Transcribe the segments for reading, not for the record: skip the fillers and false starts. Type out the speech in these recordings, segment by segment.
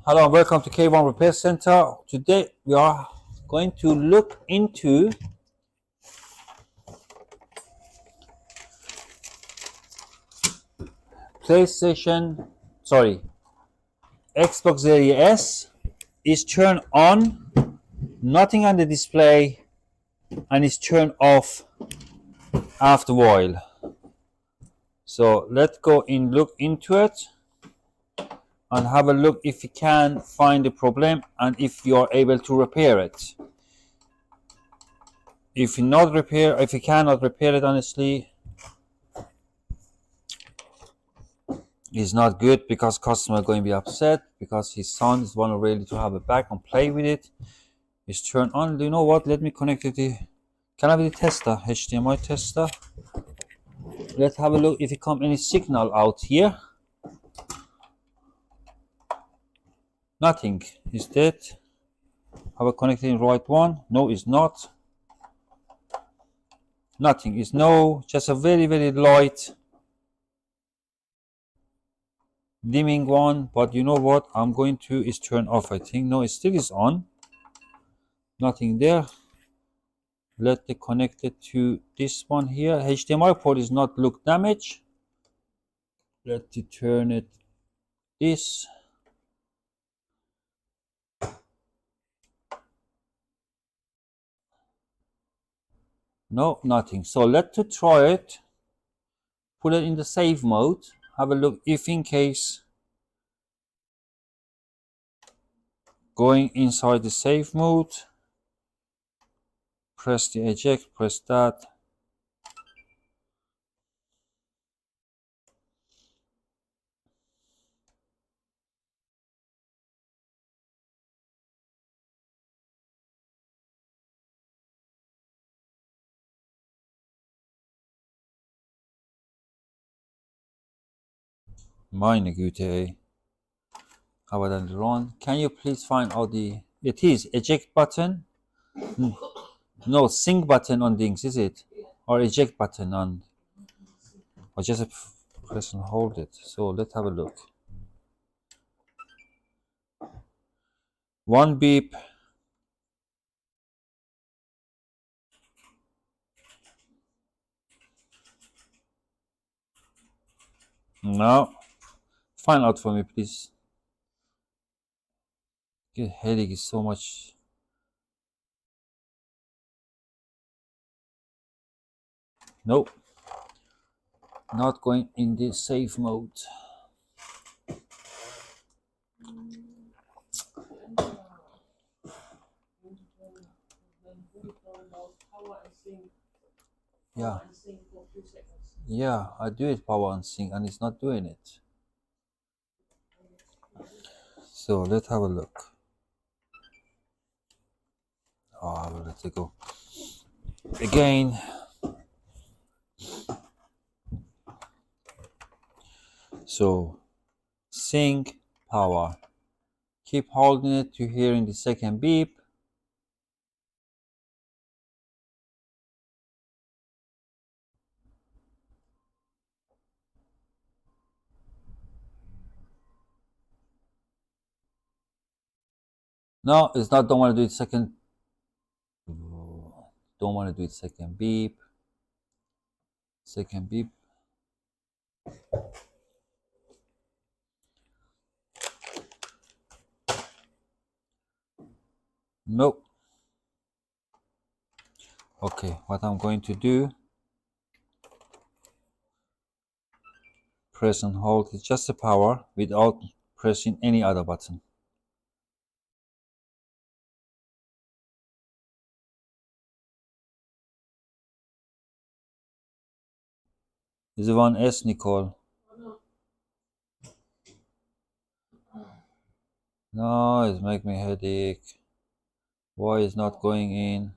Hello and welcome to K1 Repair Center. Today we are going to look into Xbox Series S is turned on, nothing on the display, and is turned off after a while. So let's go and look into it and have a look if you can find the problem and if you are able to repair it. If you cannot repair it, honestly, it's not good because customer going to be upset because his son is one really to have it back and play with it. It's turned on. Do you know what? Let me connect it to. Can I have the tester? HDMI tester. Let's have a look if it comes any signal out here. Nothing. Is that? Have I connected the right one? No, it's not. Nothing. It's no. Just a very light dimming one. But you know what? I'm going to is turn off. I think no. It still is on. Nothing there. Let it connect it to this one here. HDMI port is not look damaged. Let it turn it this. No, nothing. So let's try it. Put it in the save mode. Have a look if in case going inside the save mode. Press the eject, press that. Meine Güte. How about that run? Can you please find out it is eject button? No, sync button on things, is it? Or eject button on? Or just press and hold it. So let's have a look. One beep. No. Find out for me, please. The headache is so much. Nope. Not going in the safe mode. Yeah. Yeah, I do it power and sync and it's not doing it. So let's have a look. Oh, well, let's go. Again. So sync power. Keep holding it to hearing the second beep. No, it's not. Don't want to do it second. Don't want to do it second beep. Second beep. Nope. Okay, what I'm going to do, press and hold it's just the power without pressing any other button. Is the one S, Nicole? No, it's making me headache. Why is not going in?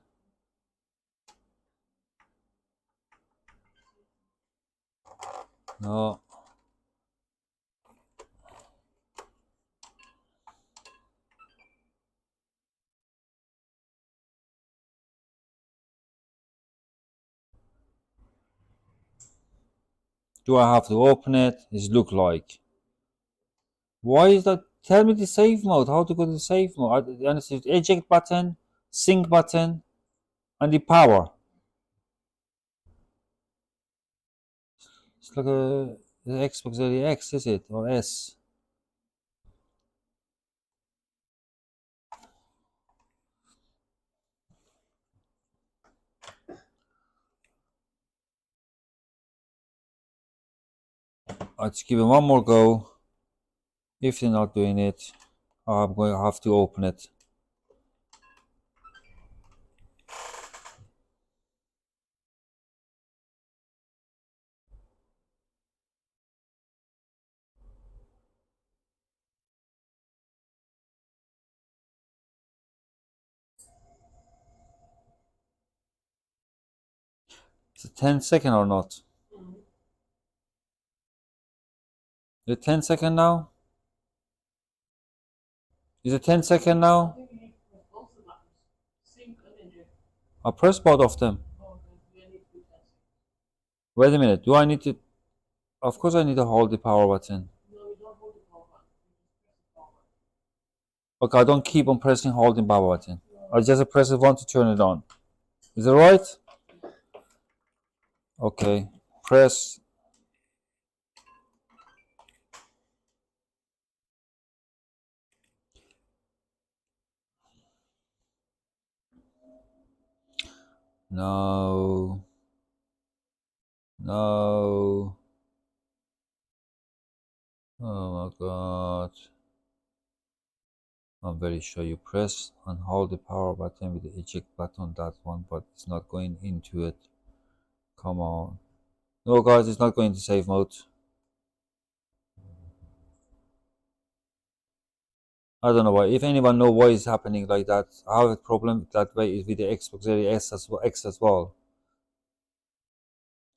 No. Do I have to open it? It look like. Why is that Tell me the save mode. How to go to the save mode? I understand. Eject button, sync button, and the power. It's like a the Xbox Series X, is it, or S? Let's give it one more go. If they're not doing it, I'm going to have to open it. Is it 10 second or not? Is it 10 second now? Is it 10 second now? I press both of them. Wait a minute. Do I need to? Of course, I need to hold the power button. Okay, I don't keep on pressing holding power button. I just press it once to turn it on. Is it right? Okay. Press. No. No. Oh my god. I'm very sure you press and hold the power button with the eject button, that one, but it's not going into it. Come on. No guys, it's not going to save mode. I don't know why. If anyone know why it's happening like that, I have a problem that way with the Xbox Series S as well, X as well.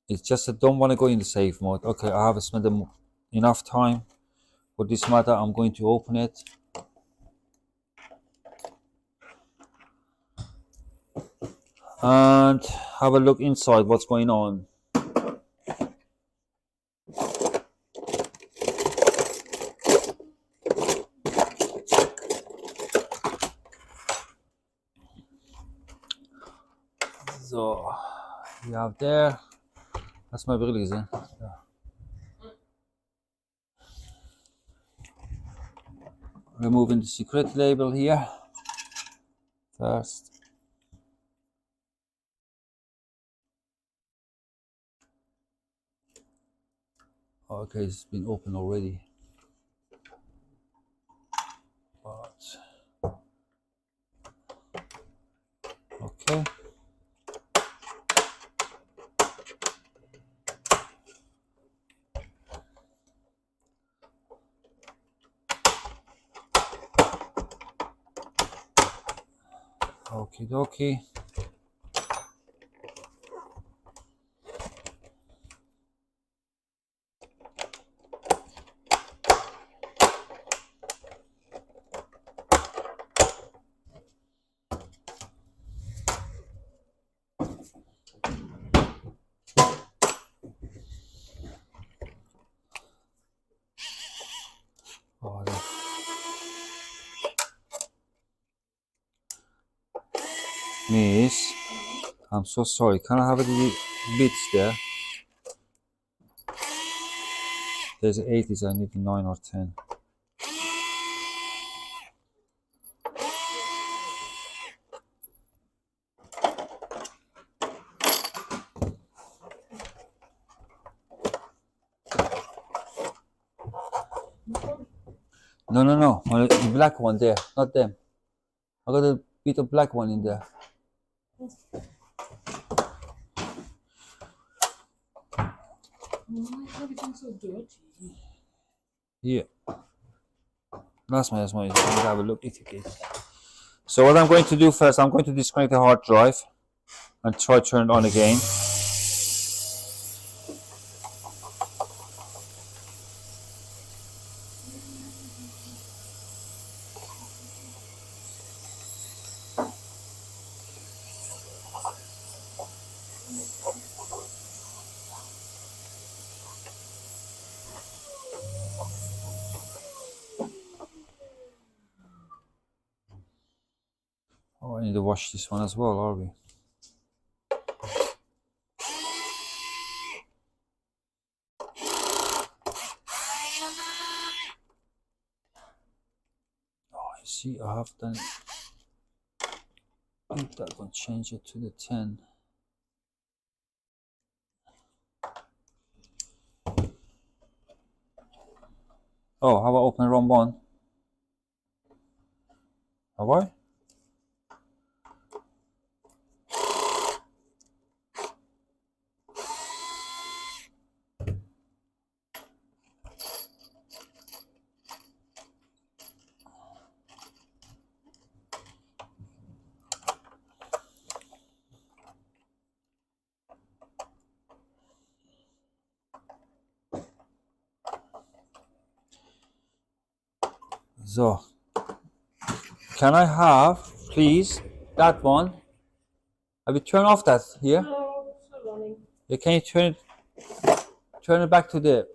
It's just I don't want to go in the save mode. Okay, I have spent enough time for this matter. I'm going to open it. And have a look inside what's going on. So you have there. That's my brille gesehen. Ja. Removing the secret label here first. Okay, it's been opened already. But okay. Okie dokie. Oh, Miss, I'm so sorry. Can I have the bits there? There's 80s. I need 9 or 10. No, no, no. The black one there, not them. I got a bit of black one in there. Why is everything so dirty? Yeah. That's my. Have a look if you can. So what I'm going to do first, I'm going to disconnect the hard drive and try to turn it on again. need to wash this one as well, are we? Oh, you see, I have done. I think that one change it to the 10. Oh, have I opened the wrong one? Have I? So, can I have, please, that one? Have you turned off that here? No, it's not running. Yeah, can you turn it back to the...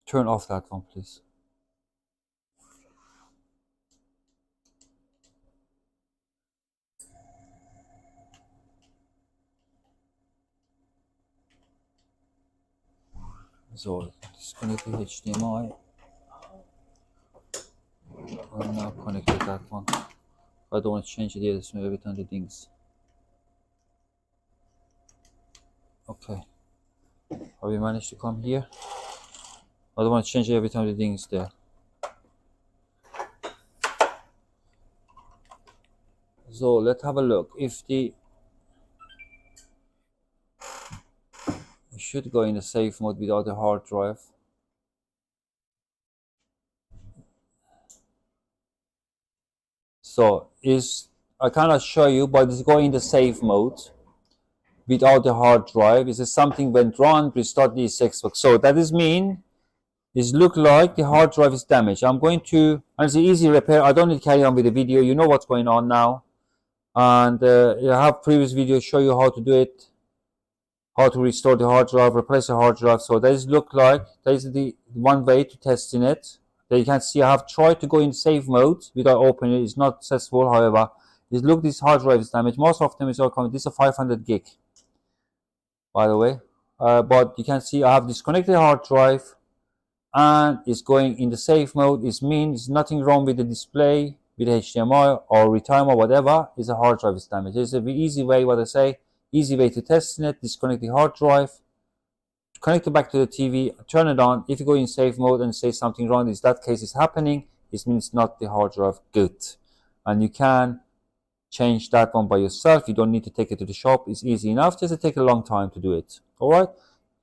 Turn off that one, please. So, disconnect the HDMI. I'm now connected that one. I don't want to change it here, so every time the things. Okay. Have you managed to come here? I don't want to change it every time the thing is there. So let's have a look. If the... We should go in the safe mode without the hard drive. So I cannot show you, but it's going in the safe mode without the hard drive. Is something went wrong? Restart the Xbox. So that is mean it look like the hard drive is damaged. I'm going to, and it's an easy repair. I don't need to carry on with the video. You know what's going on now. And I have previous videos show you how to do it, how to restore the hard drive, replace the hard drive. So that is look like that is the one way to testing it. There you can see I have tried to go in safe mode without opening it. It's not successful. However, look, this hard drive is damaged. Most of them is all coming. This is a 500 gig, by the way. But you can see I have disconnected the hard drive and it's going in the safe mode. It means nothing wrong with the display, with HDMI or retimer, whatever. Is a hard drive is damaged. It's an easy way, what I say, easy way to test it. Disconnect the hard drive, connect it back to the TV, turn it on. If you go in safe mode and say something wrong, is that case is happening, it means not the hard drive good. And you can change that one by yourself. You don't need to take it to the shop. It's easy enough, just to take a long time to do it. All right.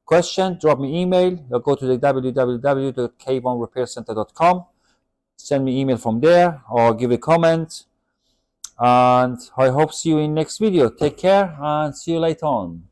Question, drop me email. You'll go to the www.k1repaircenter.com. Send me email from there or give a comment. And I hope see you in next video. Take care and see you later on.